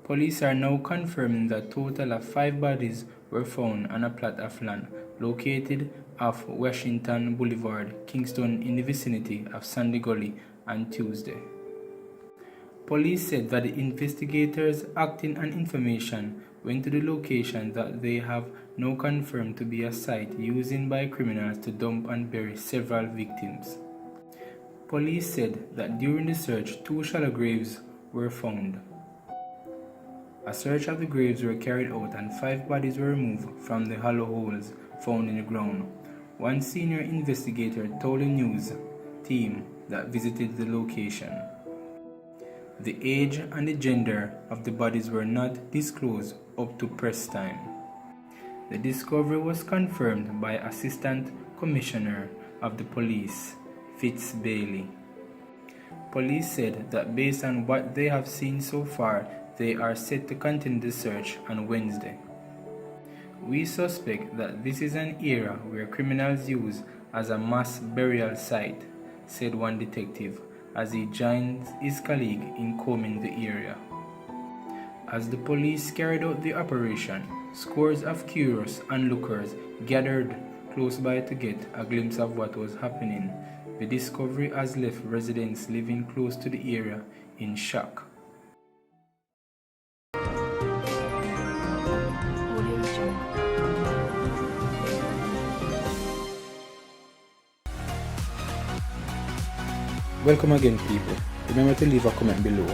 Police are now confirming that a total of 5 bodies were found on a plot of land located off Washington Boulevard, Kingston, in the vicinity of Sandy Gully on Tuesday. Police said that the investigators, acting on information, went to the location that they have now confirmed to be a site used by criminals to dump and bury several victims. Police said that during the search, 2 shallow graves were found. A search of the graves were carried out and 5 bodies were removed from the hollow holes found in the ground. One senior investigator told the news team that visited the location. The age and the gender of the bodies were not disclosed up to press time. The discovery was confirmed by Assistant Commissioner of the Police, Fitz Bailey. Police said that based on what they have seen so far, they are set to continue the search on Wednesday. We suspect that this is an area where criminals use as a mass burial site, said one detective, as he joined his colleague in combing the area. As the police carried out the operation, scores of curious onlookers gathered close by to get a glimpse of what was happening. The discovery has left residents living close to the area in shock. Welcome again, people. Remember to leave a comment below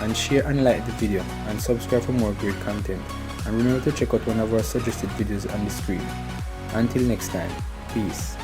and share and like the video and subscribe for more great content, and remember to check out one of our suggested videos on the screen. Until next time, peace.